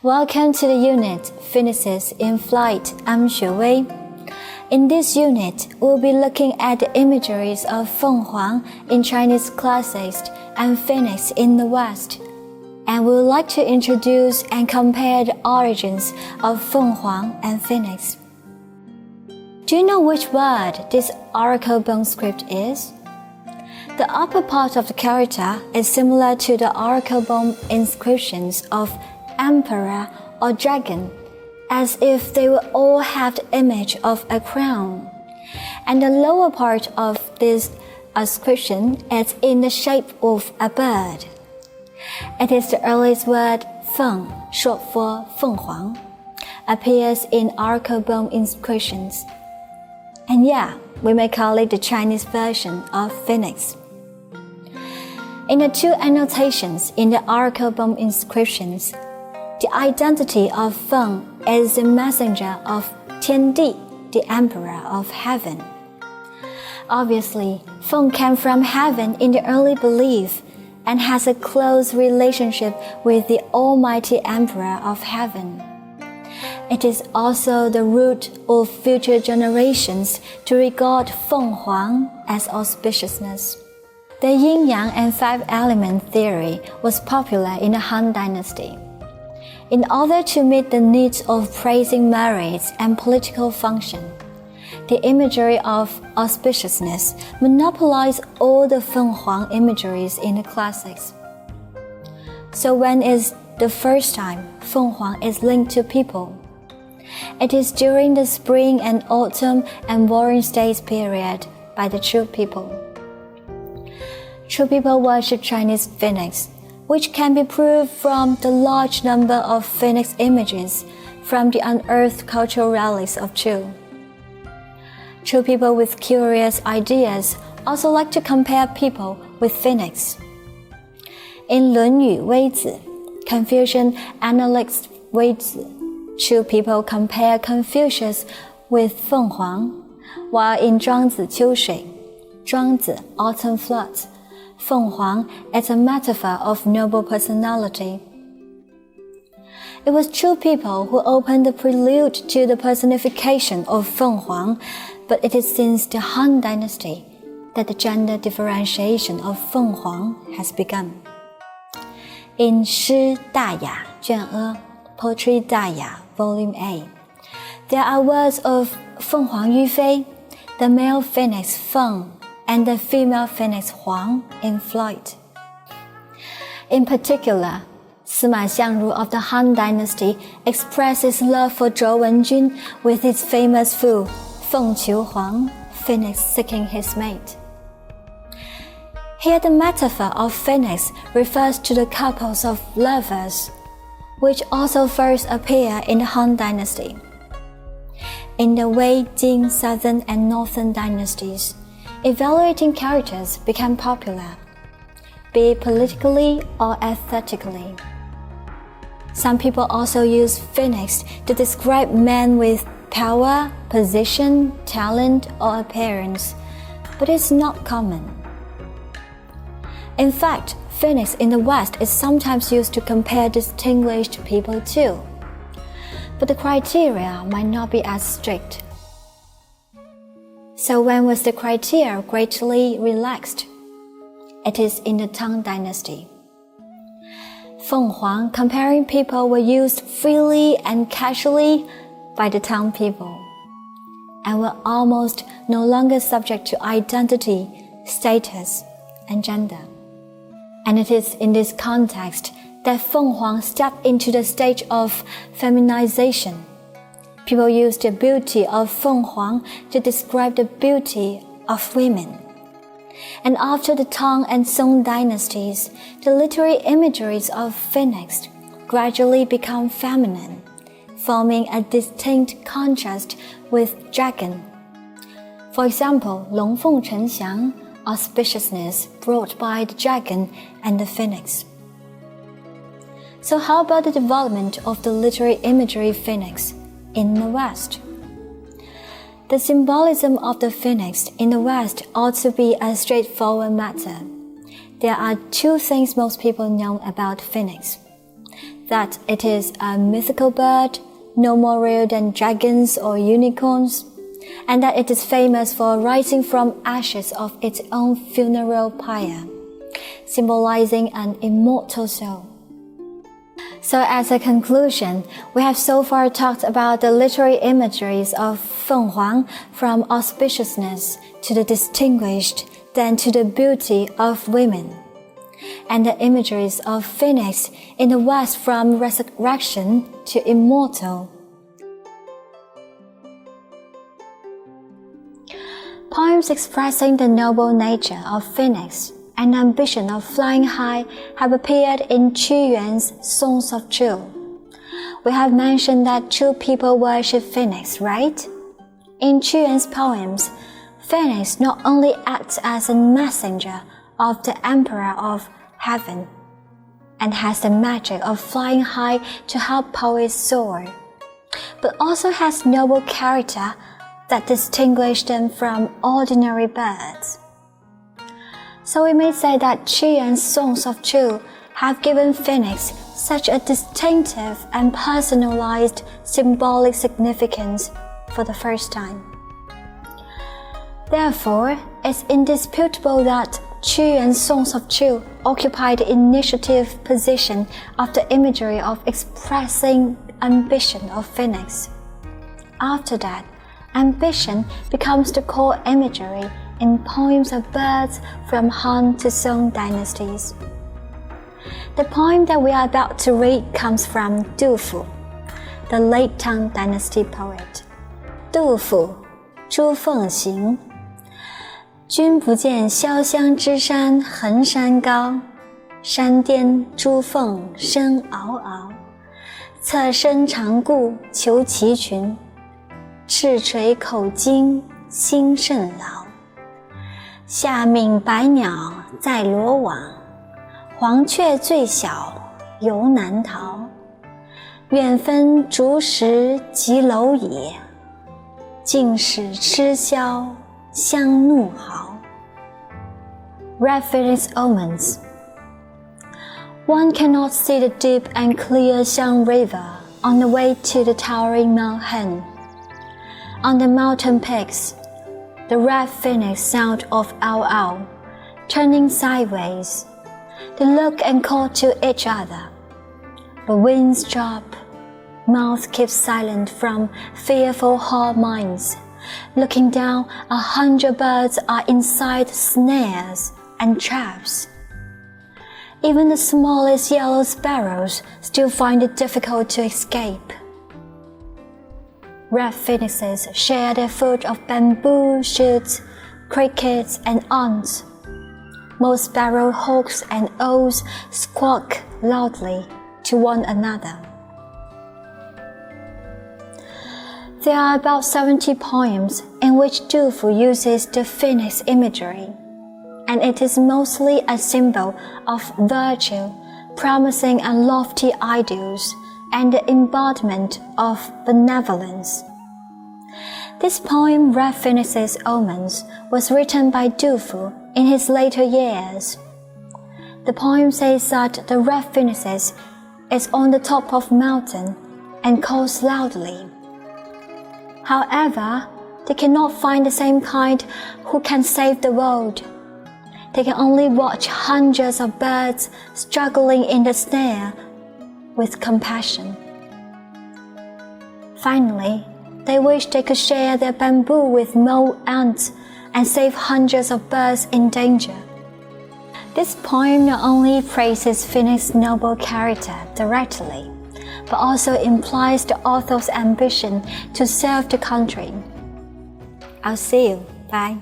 Welcome to the unit Phoenixes in Flight. I'm Xue Wei. In this unit, we'll be looking at the imageries of Feng Huang in Chinese classics and Phoenix in the West. And we would like to introduce and compare the origins of Feng Huang and Phoenix. Do you know which word this oracle bone script is? The upper part of the character is similar to the oracle bone inscriptions of emperor or dragon, as if they will all have the image of a crown. And the lower part of this inscription is in the shape of a bird. It is the earliest word Feng, short for Feng Huang, appears in oracle bone inscriptions. And yeah, we may call it the Chinese version of Phoenix. In the two annotations in the oracle bone inscriptions, the identity of Feng is the messenger of Tiandi, the emperor of heaven. Obviously, Feng came from heaven in the early belief and has a close relationship with the almighty emperor of heaven. It is also the root of future generations to regard Feng Huang as auspiciousness. The yin-yang and five-element theory was popular in the Han Dynasty. In order to meet the needs of praising merits and political function, the imagery of auspiciousness monopolized all the Feng Huang imageries in the classics. So when is the first time Feng Huang is linked to people? It is during the spring and autumn and warring states period by the Chu people. Chu people worship Chinese phoenix, which can be proved from the large number of phoenix images from the unearthed cultural relics of Chu. Chu people with curious ideas also like to compare people with phoenix. In 论语微子, Confucian analyst 微子, Chu people compare Confucius with Feng Huang, while in 庄子秋水, 庄子 autumn floods, Feng Huang is a metaphor of noble personality. It was Chu people who opened the prelude to the personification of Feng Huang, but it is since the Han Dynasty that the gender differentiation of Feng Huang has begun. In 诗大雅卷阿 Poetry 大雅 Volume A, there are words of Feng Huang Yufei, the male phoenix Feng, and the female phoenix Huang in flight. In particular, Sima Xiangru of the Han Dynasty expresses love for Zhou Wenjun with his famous fool, Feng Qiu Huang, phoenix seeking his mate. Here the metaphor of phoenix refers to the couples of lovers, which also first appear in the Han Dynasty. In the Wei, Jin, Southern and Northern dynasties, evaluating characters became popular, be it politically or aesthetically. Some people also use phoenix to describe men with power, position, talent, or appearance, but it's not common. In fact, phoenix in the West is sometimes used to compare distinguished people too, but the criteria might not be as strict. So when was the criteria greatly relaxed? It is in the Tang Dynasty. Feng Huang comparing people were used freely and casually by the Tang people, and were almost no longer subject to identity, status, and gender. And it is in this context that Feng Huang stepped into the stage of feminization. People use the beauty of Feng Huang to describe the beauty of women. And after the Tang and Song dynasties, the literary imageries of phoenix gradually become feminine, forming a distinct contrast with dragon. For example, 龙凤呈祥, auspiciousness brought by the dragon and the phoenix. So how about the development of the literary imagery phoenix in the West? The symbolism of the phoenix in the West ought to be a straightforward matter. There are two things most people know about phoenix. that it is a mythical bird, no more real than dragons or unicorns, and that it is famous for rising from ashes of its own funeral pyre, symbolizing an immortal soul. So as a conclusion, we have so far talked about the literary imageries of Feng Huang, from auspiciousness to the distinguished, then to the beauty of women, and the imageries of phoenix in the West, from resurrection to immortal. Poems expressing the noble nature of phoenix and ambition of flying high have appeared in Qu Yuan's Songs of Chu. We have mentioned that Chu people worship phoenix, right? In Qu Yuan's poems, phoenix not only acts as a messenger of the emperor of heaven and has the magic of flying high to help poets soar, but also has noble character that distinguish them from ordinary birds. So we may say that Qu Yuan's Songs of Chu have given phoenix such a distinctive and personalized symbolic significance for the first time. Therefore, it's indisputable that Qu Yuan's Songs of Chu occupy the initiative position of the imagery of expressing ambition of phoenix. After that, ambition becomes the core imagery in poems of birds from Han to Song dynasties. The poem that we are about to read comes from Du Fu, the late Tang Dynasty poet. Du Fu, 朱凤行。君不见潇湘之山横山高，山巅朱凤声嗷嗷。侧身长顾求其群，赤垂口径心甚劳。下命百鸟在罗网，黄雀最小犹难逃。远分竹石及蝼蚁，尽使痴枭相怒嚎。Red Phoenix Omens. One cannot see the deep and clear Xiang River on the way to the towering Mount Hen. On the mountain peaks, the red phoenix sound of ow ow, turning sideways. They look and call to each other. But wings drop, mouths keep silent from fearful hard minds. Looking down, 100 birds are inside snares and traps. Even the smallest yellow sparrows still find it difficult to escape. Red phoenixes share their food of bamboo shoots, crickets, and ants. Most sparrow hawks and owls squawk loudly to one another. There are about 70 poems in which Du Fu uses the phoenix imagery, and it is mostly a symbol of virtue, promising and lofty ideals, and the embodiment of benevolence. This poem, Red Phoenix's Omens, was written by Du Fu in his later years. The poem says that the red phoenix is on the top of a mountain and calls loudly. However, they cannot find the same kind who can save the world. They can only watch hundreds of birds struggling in the snare with compassion. Finally, they wish they could share their bamboo with mole ants and save hundreds of birds in danger. This poem not only praises Phoenix's noble character directly, but also implies the author's ambition to serve the country. I'll see you. Bye.